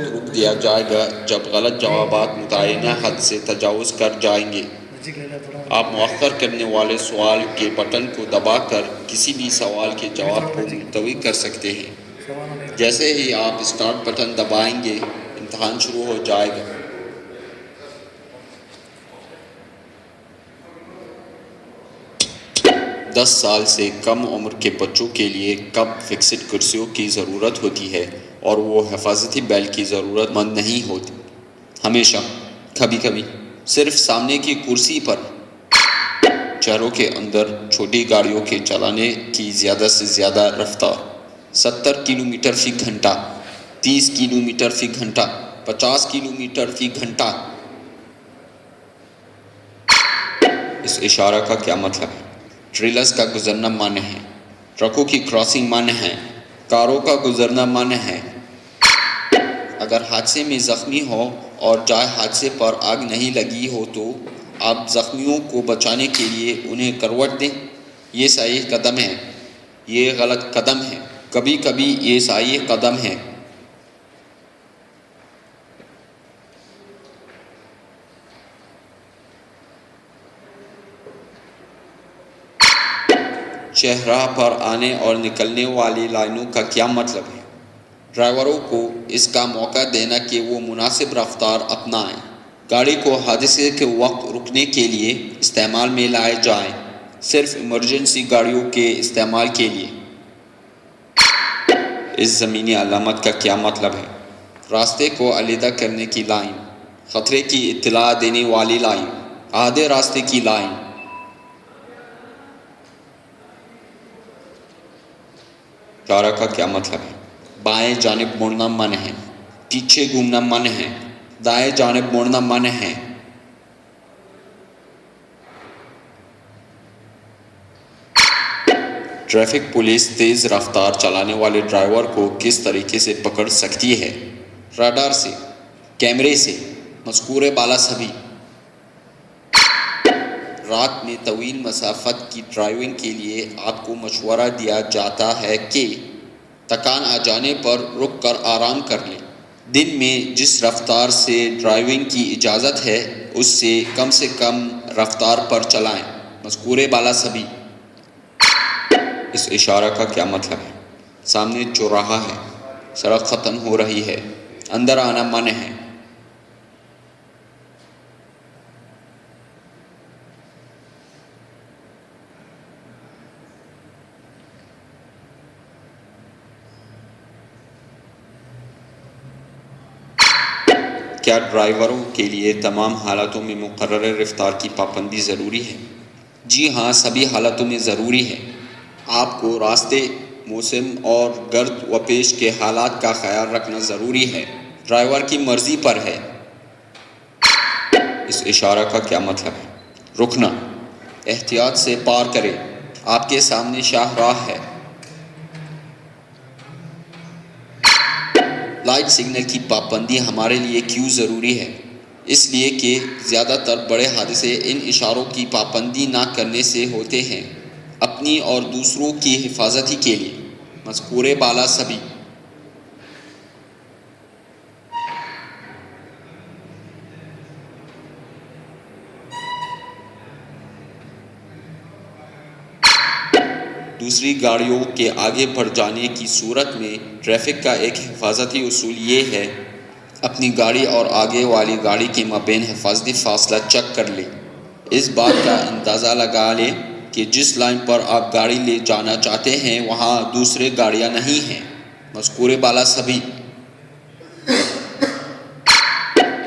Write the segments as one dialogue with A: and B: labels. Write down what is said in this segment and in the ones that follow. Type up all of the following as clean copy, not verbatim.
A: وقت رک دیا جائے گا جب غلط جوابات متعینہ حد سے تجاوز کر جائیں گے۔ آپ مؤخر کرنے والے سوال کے بٹن کو دبا کر کسی بھی سوال کے جواب کو ملتوی کر سکتے ہیں۔ جیسے ہی آپ اسٹارٹ بٹن دبائیں گے، امتحان شروع ہو جائے گا۔ 10 سال سے کم عمر کے بچوں کے لیے کب فکسڈ کرسیوں کی ضرورت ہوتی ہے اور وہ حفاظتی بیلٹ کی ضرورت مند نہیں ہوتی؟ ہمیشہ، کبھی کبھی، صرف سامنے کی کرسی پر۔ شہروں کے اندر چھوٹی گاڑیوں کے چلانے کی زیادہ سے زیادہ رفتار 70 کلومیٹر فی گھنٹہ، 30 کلومیٹر فی گھنٹہ، 50 کلومیٹر فی گھنٹہ۔ اس اشارہ کا کیا مطلب ہے؟ ٹریلرز کا گزرنا مانع ہے، ٹرکوں کی کراسنگ مانع ہے، کاروں کا گزرنا مانع ہے۔ اگر حادثے میں زخمی ہو اور جائے حادثے پر آگ نہیں لگی ہو تو آپ زخمیوں کو بچانے کے لیے انہیں کروٹ دیں۔ یہ صحیح قدم ہے، یہ غلط قدم ہے، کبھی کبھی یہ صحیح قدم ہے۔ شاہراہ پر آنے اور نکلنے والی لائنوں کا کیا مطلب ہے؟ ڈرائیوروں کو اس کا موقع دینا کہ وہ مناسب رفتار اپنائیں، گاڑی کو حادثے کے وقت رکنے کے لیے استعمال میں لائے جائیں، صرف ایمرجنسی گاڑیوں کے استعمال کے لیے۔ اس زمینی علامت کا کیا مطلب ہے؟ راستے کو علیحدہ کرنے کی لائن، خطرے کی اطلاع دینے والی لائن، آدھے راستے کی لائن۔ اشارہ کا کیا مطلب ہے؟ بائیں جانب مڑنا منع ہے، پیچھے گھومنا منع ہے، دائیں جانب مڑنا منع ہے۔ ٹریفک پولیس تیز رفتار چلانے والے ڈرائیور کو کس طریقے سے پکڑ سکتی ہے؟ راڈار سے، کیمرے سے، مذکور بالا سبھی۔ رات میں طویل مسافت کی ڈرائیونگ کے لیے آپ کو مشورہ دیا جاتا ہے کہ تکان آ جانے پر رک کر آرام کر لیں۔ دن میں جس رفتار سے ڈرائیونگ کی اجازت ہے اس سے کم رفتار پر چلائیں، مذکور بالا سبھی۔ اس اشارہ کا کیا مطلب ہے؟ سامنے چوراہا ہے، سڑک ختم ہو رہی ہے، اندر آنا منع ہے۔ کیا ڈرائیوروں کے لیے تمام حالتوں میں مقررہ رفتار کی پابندی ضروری ہے؟ جی ہاں، سبھی حالتوں میں ضروری ہے۔ آپ کو راستے، موسم اور گرد و پیش کے حالات کا خیال رکھنا ضروری ہے، ڈرائیور کی مرضی پر ہے۔ اس اشارہ کا کیا مطلب ہے؟ رکنا، احتیاط سے پار کریں، آپ کے سامنے شاہراہ ہے۔ لائٹ سگنل کی پابندی ہمارے لیے کیوں ضروری ہے؟ اس لیے کہ زیادہ تر بڑے حادثے ان اشاروں کی پابندی نہ کرنے سے ہوتے ہیں، اپنی اور دوسروں کی حفاظت کے لیے، مذکور بالا سبھی۔ دوسری گاڑیوں کے آگے بڑھ جانے کی صورت میں ٹریفک کا ایک حفاظتی اصول یہ ہے، اپنی گاڑی اور آگے والی گاڑی کے مابین حفاظتی فاصلہ چیک کر لیں۔ اس بات کا اندازہ لگا لیں کہ جس لائن پر آپ گاڑی لے جانا چاہتے ہیں وہاں دوسرے گاڑیاں نہیں ہیں، مذکور بالا سبھی۔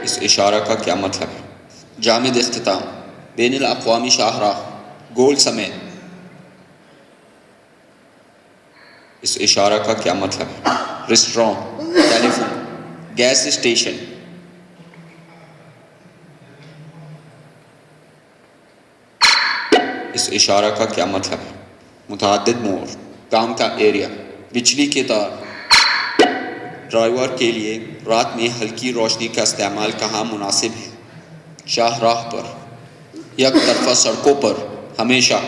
A: اس اشارہ کا کیا مطلب ہے؟ جامد اختتام، بین الاقوامی شاہراہ، گول سمیت۔ اس اشارہ کا کیا مطلب ہے؟ ریسٹورانٹ، ٹیلی فون، گیس اسٹیشن۔ اس اشارہ کا کیا مطلب ہے؟ متعدد موڑ، کام کا ایریا، بجلی کے تار۔ ڈرائیور کے لیے رات میں ہلکی روشنی کا استعمال کہاں مناسب ہے؟ شاہراہ پر، یک طرفہ سڑکوں پر، ہمیشہ۔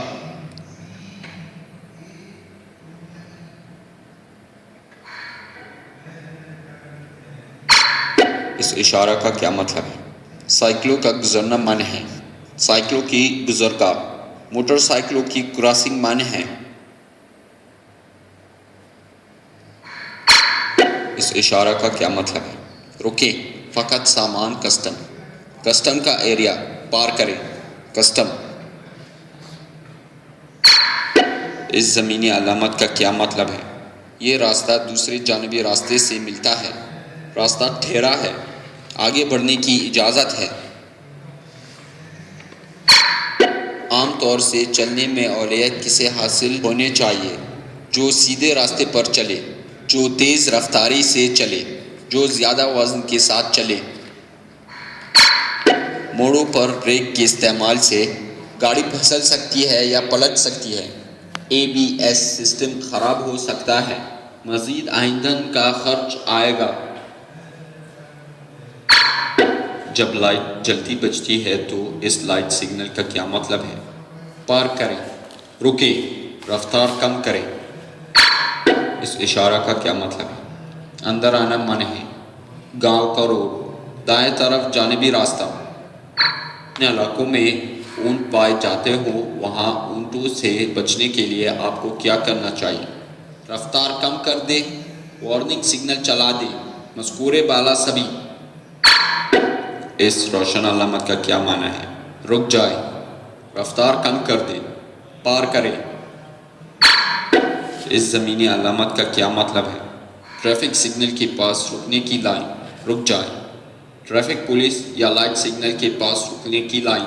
A: اس اشارہ کا کیا مطلب ہے؟ سائیکلوں کا گزرنا من ہے، سائیکلوں کی گزرگاہ، موٹر سائیکلوں کی کراسنگ من ہے۔ اس اشارہ کا کیا مطلب ہے؟ رکیں، فقط سامان کسٹم، کسٹم کا ایریا پار کریں، کسٹم۔ اس زمینی علامت کا کیا مطلب ہے؟ یہ راستہ دوسرے جانبی راستے سے ملتا ہے، راستہ ٹھہرا ہے، آگے بڑھنے کی اجازت ہے۔ عام طور سے چلنے میں اولویت کسے حاصل ہونے چاہیے؟ جو سیدھے راستے پر چلے، جو تیز رفتاری سے چلے، جو زیادہ وزن کے ساتھ چلے۔ موڑوں پر بریک کے استعمال سے گاڑی پھسل سکتی ہے یا پلٹ سکتی ہے۔ ABS سسٹم خراب ہو سکتا ہے، مزید ایندھن کا خرچ آئے گا۔ جب لائٹ جلتی بجتی ہے تو اس لائٹ سگنل کا کیا مطلب ہے؟ پار کریں، رکیں، رفتار کم کریں۔ اس اشارہ کا کیا مطلب ہے؟ اندر آنا منع ہے، گاؤں کا روڈ، دائیں طرف جانبی راستہ۔ جن علاقوں میں اونٹ پائے جاتے ہوں وہاں اونٹوں سے بچنے کے لیے آپ کو کیا کرنا چاہیے؟ رفتار کم کر دیں، وارننگ سگنل چلا دیں، مذکور بالا سبھی۔ اس روشن علامت کا کیا معنی ہے؟ رک جائیں، رفتار کم کر دیں، پار کریں۔ اس زمینی علامت کا کیا مطلب ہے؟ ٹریفک سگنل کے پاس رکنے کی لائن، رک جائیں۔ ٹریفک پولیس یا لائٹ سگنل کے پاس رکنے کی لائن،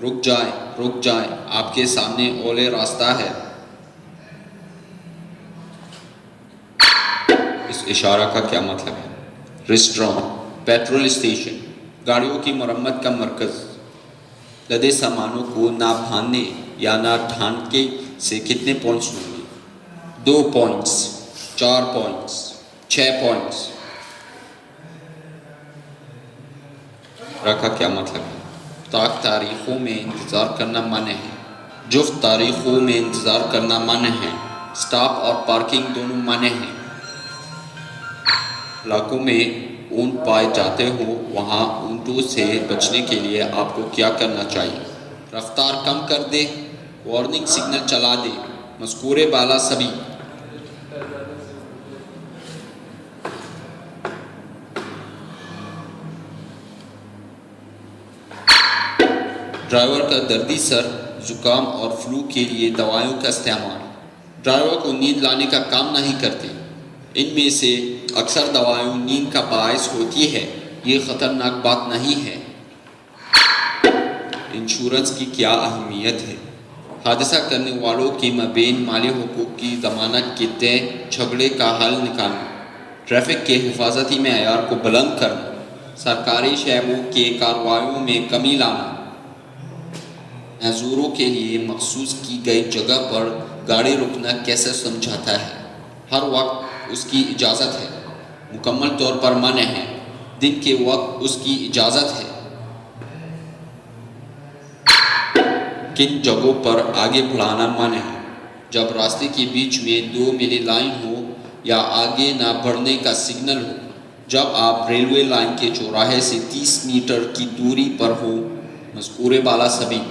A: رک جائیں، رک جائیں، آپ کے سامنے اولے راستہ ہے۔ اس اشارہ کا کیا مطلب ہے؟ ریسٹورانٹ، پیٹرول اسٹیشن، گاڑیوں کی مرمت کا مرکز۔ لدے سامانوں کو نہ بھاننے یا نہ ڈھانکے سے کتنے پوائنٹس ہوں گے؟ 2 پوائنٹس، 4 پوائنٹس، 6 پوائنٹس۔ کا کیا مطلب ہے؟ تاک تاریخوں میں انتظار کرنا منع ہے، جفت تاریخوں میں انتظار کرنا منع ہے، سٹاپ اور پارکنگ دونوں منع ہیں۔ علاقوں میں اونٹ پائے جاتے ہوں وہاں اونٹوں سے بچنے کے لیے آپ کو کیا کرنا چاہیے؟ رفتار کم کر دیں، وارننگ سگنل چلا دیں، مذکور بالا سبھی۔ ڈرائیور کا دردی سر، زکام اور فلو کے لیے دوائیوں کا استعمال ڈرائیور کو نیند لانے کا کام نہیں کرتے۔ ان میں سے اکثر دوائیوں نیند کا باعث ہوتی ہے، یہ خطرناک بات نہیں ہے۔ انشورنس کی کیا اہمیت ہے؟ حادثہ کرنے والوں کے مابین مالی حقوق کی ضمانت کے طے جھگڑے کا حل نکالنا، ٹریفک کے حفاظتی معیار کو بلند کرنا، سرکاری شعبوں کے کارروائیوں میں کمی لانا۔ معذوروں کے لیے مخصوص کی گئی جگہ پر گاڑی رکنا کیسے سمجھاتا ہے؟ ہر وقت اس کی اجازت ہے، مکمل طور پر منع ہے، دن کے وقت اس کی اجازت ہے۔ کن جگہوں پر آگے بڑھانا منع ہے؟ جب راستے کے بیچ میں 2 میلی لائن ہو یا آگے نہ بڑھنے کا سگنل ہو، جب آپ ریلوے لائن کے چوراہے سے 30 میٹر کی دوری پر ہو، مذکور بالا سبھی۔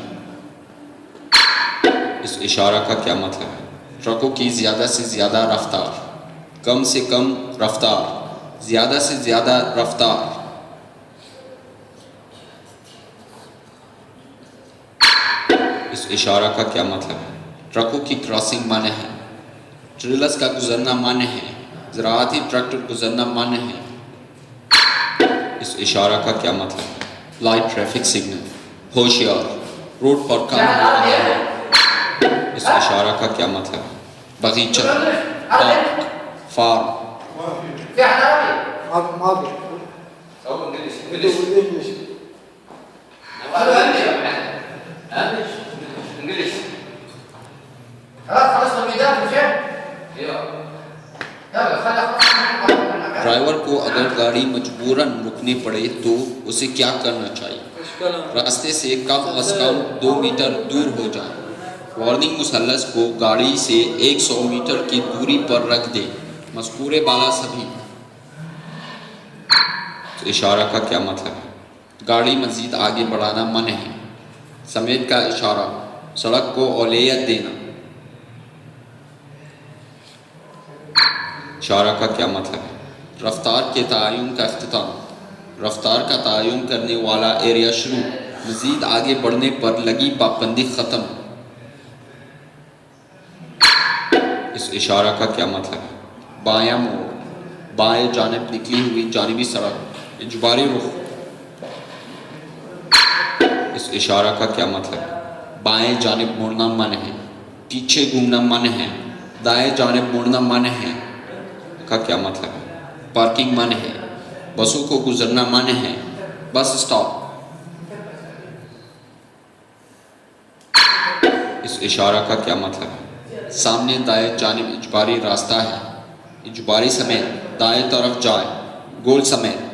A: اس اشارہ کا کیا مطلب ہے؟ ٹرکوں کی زیادہ سے زیادہ رفتار، کم سے کم رفتار، زیادہ سے زیادہ رفتار۔ اس اشارہ کا کیا مطلب ہے؟ ٹرکوں کی کراسنگ منع ہے، ٹریلرز کا گزرنا منع ہے، زراعتی ٹریکٹر گزرنا منع ہے۔ اس اشارہ کا کیا مطلب ہے؟ لائٹ ٹریفک سگنل، ہوشیار، روڈ پر کم ہو رہا ہے۔ اس اشارہ کا کیا مطلب ہے؟ باغیچہ، پارک، فارم۔ ڈرائیور کو اگر گاڑی مجبوراً رکنی پڑے تو اسے کیا کرنا چاہیے؟ راستے سے کم از کم 2 میٹر دور ہو جائے۔ وارننگ مثلث کو گاڑی سے 100 میٹر کی دوری پر رکھ دے، مذکور بالا سبھی۔ اشارہ کا کیا مطلب ہے؟ گاڑی مزید آگے بڑھانا منع ہے. سمیت کا اشارہ سڑک کو اولویت دینا. اشارہ کا کیا مطلب ہے؟ رفتار کے تعین کا اختتام. رفتار کا تعین کرنے والا ایریا شروع. مزید آگے بڑھنے پر لگی پابندی ختم. اس اشارہ کا کیا مطلب ہے؟ بایاں موڑ. بائیں جانب نکلی ہوئی جانبی سڑک. اجباری رخ. اس اشارہ کا کیا مطلب ہے؟ بائیں جانب مڑنا منع ہے. پیچھے گھومنا منع ہے. دائیں جانب مڑنا منع ہے. کا کیا مطلب ہے؟ پارکنگ منع ہے. بسوں کو گزرنا منع ہے. Bus stop. اس اشارہ کا کیا مطلب ہے؟ سامنے دائیں جانب اجباری راستہ ہے. اجباری سمیت دائیں طرف جائے. گول سمیت.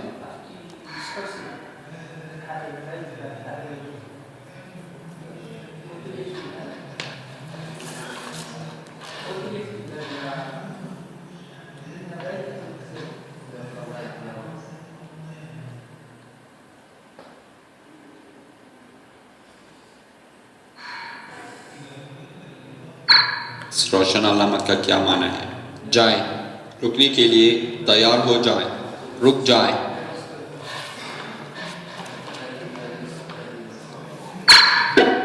A: اس روشن علامت کا کیا معنی ہے؟ جائیں. رکنے کے لیے تیار ہو جائیں. رک جائیں.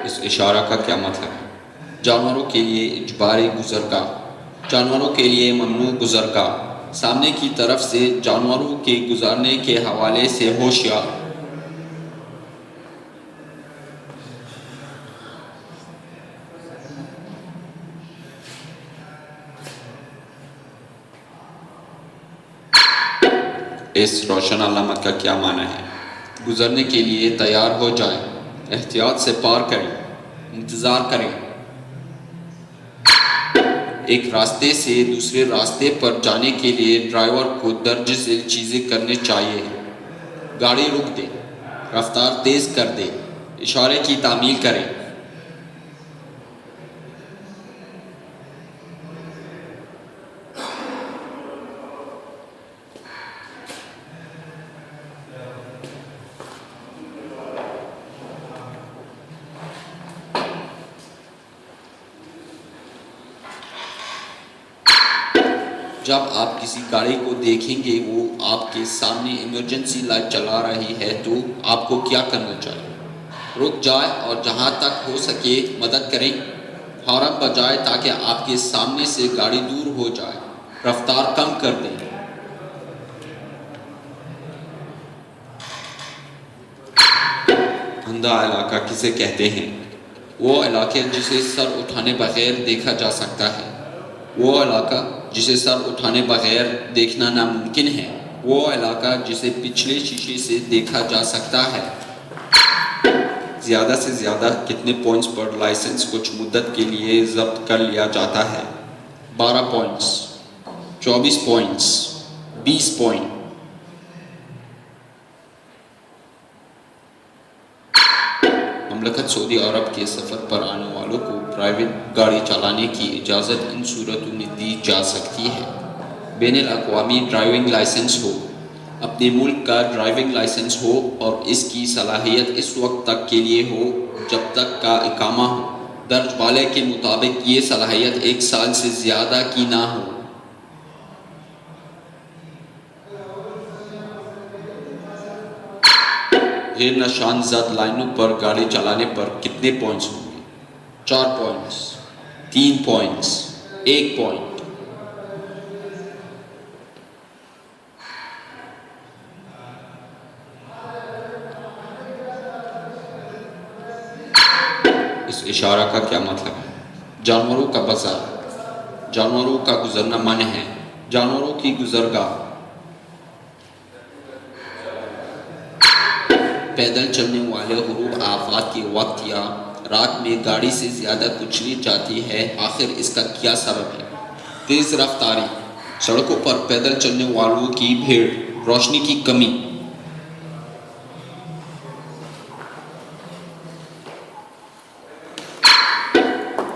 A: اس اشارہ کا کیا مطلب ہے؟ جانوروں کے لیے اجباری گزرگاہ. جانوروں کے لیے ممنوع گزرگاہ. سامنے کی طرف سے جانوروں کے گزرنے کے حوالے سے ہوشیار. اس روشن علامت کا کیا معنی ہے؟ گزرنے کے لیے تیار ہو جائیں. احتیاط سے پار کریں. انتظار کریں. ایک راستے سے دوسرے راستے پر جانے کے لیے ڈرائیور کو درج ذیل چیزیں کرنی چاہیے. گاڑی روک دے. رفتار تیز کر دے. اشارے کی تعمیل کریں. جب آپ کسی گاڑی کو دیکھیں گے وہ آپ کے سامنے ایمرجنسی لائٹ چلا رہی ہے تو آپ کو کیا کرنا چاہیے؟ رک جائیں اور جہاں تک ہو سکے مدد کریں. ہارن بجائے تاکہ آپ کے سامنے سے گاڑی دور ہو جائے. رفتار کم کر دیں. اندھا علاقہ کسے کہتے ہیں؟ وہ علاقے جسے سر اٹھانے بغیر دیکھا جا سکتا ہے. وہ علاقہ جسے سر اٹھانے بغیر دیکھنا ناممکن ہے. وہ علاقہ جسے پچھلے شیشے سے دیکھا جا سکتا ہے. زیادہ سے زیادہ کتنے پوائنٹس پر لائسنس کچھ مدت کے لیے ضبط کر لیا جاتا ہے؟ 12 پوائنٹس. 24 پوائنٹس. 20 پوائنٹ. مملکت سعودی عرب کے سفر پر آنے والوں کو پرائیویٹ گاڑی چلانے کی اجازت ان صورتوں میں دی جا سکتی ہے: بین الاقوامی ڈرائیونگ لائسنس ہو، اپنے ملک کا ڈرائیونگ لائسنس ہو اور اس کی صلاحیت اس وقت تک کے لیے ہو جب تک کا اقامہ ہو. درج بالے کے مطابق یہ صلاحیت 1 سال سے زیادہ کی نہ ہو. غیر نشان زد لائنوں پر گاڑی چلانے پر کتنے پوائنٹس ہوں گے؟ 4 پوائنٹس. 3 پوائنٹس. 1 پوائنٹ. اس اشارہ کا کیا مطلب ہے؟ جانوروں کا بازار. جانوروں کا گزرنا منع ہے. جانوروں کی گزرگاہ. پیدل چلنے والے غروب آفات کے وقت یا رات میں گاڑی سے زیادہ کچلی جاتی ہے. آخر اس کا کیا سبب ہے؟ تیز رفتاری. سڑکوں پر پیدل چلنے والوں کی بھیڑ. روشنی کی کمی.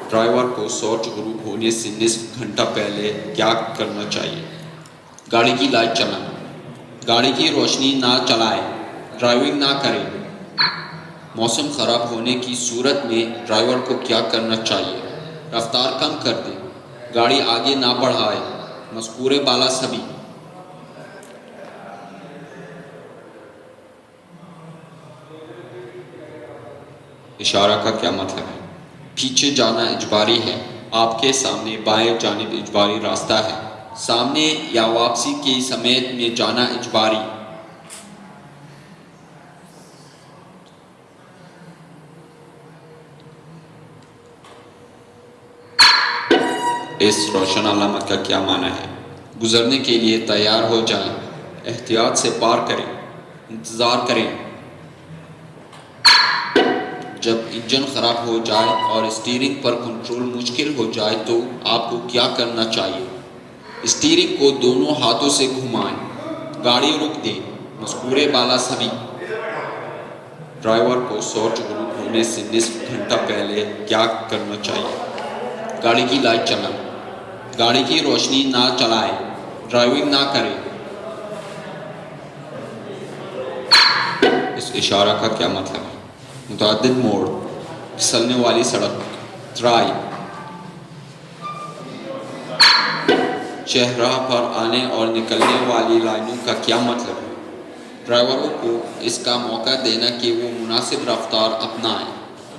A: ڈرائیور کو سورج غروب ہونے سے نصف گھنٹہ پہلے کیا کرنا چاہیے؟ گاڑی کی لائٹ چلانا. گاڑی کی روشنی نہ چلائیں، ڈرائیونگ نہ کریں۔ موسم خراب ہونے کی صورت میں ڈرائیور کو کیا کرنا چاہیے؟ رفتار کم کر دیں، گاڑی آگے نہ بڑھائے، مذکور بالا سبھی۔ اشارہ کا کیا مطلب ہے؟ پیچھے جانا اجباری ہے، آپ کے سامنے بائیں جانب اجباری راستہ ہے، سامنے یا واپسی کی سمیت میں جانا اجباری۔ اس روشن علامت کا کیا معنی ہے؟ گزرنے کے لیے تیار ہو جائیں، احتیاط سے پار کریں، انتظار کریں۔ جب انجن خراب ہو جائے اور اسٹیئرنگ پر کنٹرول مشکل ہو جائے تو آپ کو کیا کرنا چاہیے؟ اسٹیئرنگ کو دونوں ہاتھوں سے گھمائیں، گاڑی رک دیں، مذکور بالا سبھی۔ ڈرائیور کو سورج غروب ہونے سے نصف گھنٹہ پہلے کیا کرنا چاہیے؟ گاڑی کی لائٹ چلائیں، گاڑی کی روشنی نہ چلائیں، ڈرائیونگ نہ کریں۔ اس اشارہ کا کیا مطلب ہے؟ متعدد موڑ، پھسلنے والی سڑک، ترائی۔ شاہراہ پر آنے اور نکلنے والی لائنوں کا کیا مطلب ہے؟ ڈرائیوروں کو اس کا موقع دینا کہ وہ مناسب رفتار اپنائیں،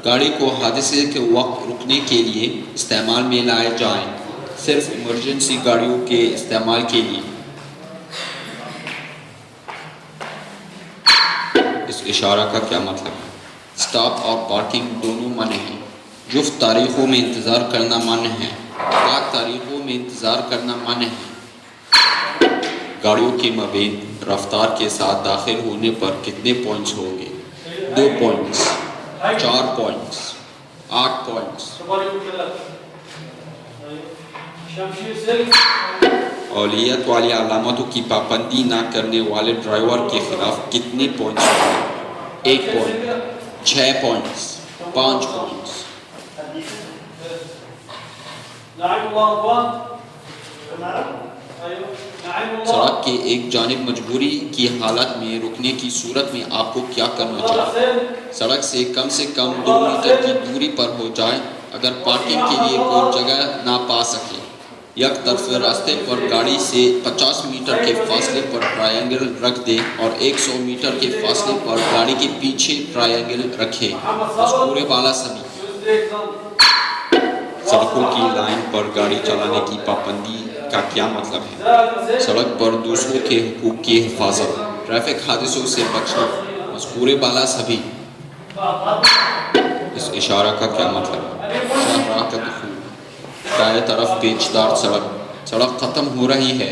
A: گاڑی کو حادثے کے وقت رکنے کے لیے استعمال میں لائے جائیں، صرف ایمرجنسی گاڑیوں کے استعمال کے لیے۔ اس اشارہ کا کیا مطلب ہے؟ سٹاپ اور پارکنگ دونوں منع ہیں، جفت تاریخوں میں انتظار کرنا منع ہے، پاک تاریخوں میں انتظار کرنا منع ہے۔ گاڑیوں کے مابین رفتار کے ساتھ داخل ہونے پر کتنے پوائنٹس ہوں گے؟ 2 پوائنٹس، 4 پوائنٹس، 8 پوائنٹس۔ اولویت والی علامتوں کی پابندی نہ کرنے والے ڈرائیور کے خلاف کتنے پوائنٹس ہوں گے؟ 1 پوائنٹ، 6 پوائنٹس، 5 پوائنٹس۔ سڑک کے ایک جانب مجبوری کی حالت میں رکنے کی صورت میں آپ کو کیا کرنا چاہیے؟ سڑک سے کم 2 میٹر کی دوری پر ہو جائیں، اگر پارکنگ کے لیے کوئی جگہ نہ پا سکے، یک طرفے راستے پر گاڑی سے 50 میٹر کے فاصلے پر ٹرائنگل رکھ دیں اور 100 میٹر کے فاصلے پر گاڑی کے پیچھے ٹرائنگل رکھیں، مذکور بالا سبھی۔ سڑکوں کی لائن پر گاڑی چلانے کی پابندی کا کیا مطلب ہے؟ سڑک پر دوسروں کے حقوق کی حفاظت، ٹریفک حادثوں سے بچنا، مذکور بالا سبھی۔ اس اشارہ کا کیا مطلب ہے؟ شاہراہ کا دخول، دائیں طرف پیچدار سڑک ختم ہو رہی ہے۔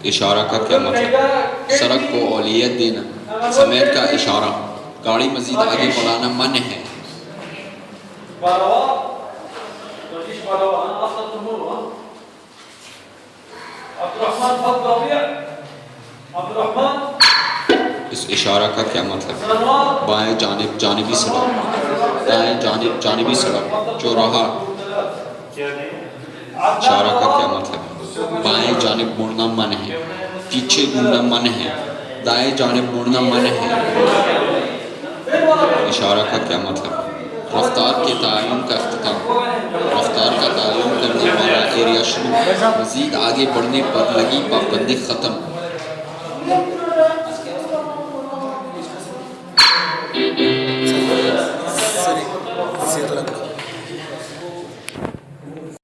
A: اشارہ کا کیا مطلب ہے؟ سڑک کو اولویت دینا، سمیت کا اشارہ، گاڑی مزید آگے بڑھانا منع ہے۔ اس اشارہ کا کیا مطلب ہے؟ بائیں جانب جانبی سڑک، دائیں جانب جانبی سڑک، چوراہا۔ اشارہ کا کیا مطلب ہے؟ بائیں جانب مڑنا منع ہے، پیچھے گھومنا منع ہے، دائیں جانب مڑنا منع ہے۔ اشارہ کا کیا مطلب ہے؟ رفتار کے تعین کا اختتام، رفتار کا تعین کرنے والا ایریا شروع، مزید آگے بڑھنے پر لگی پابندی ختم۔
B: سری لنکا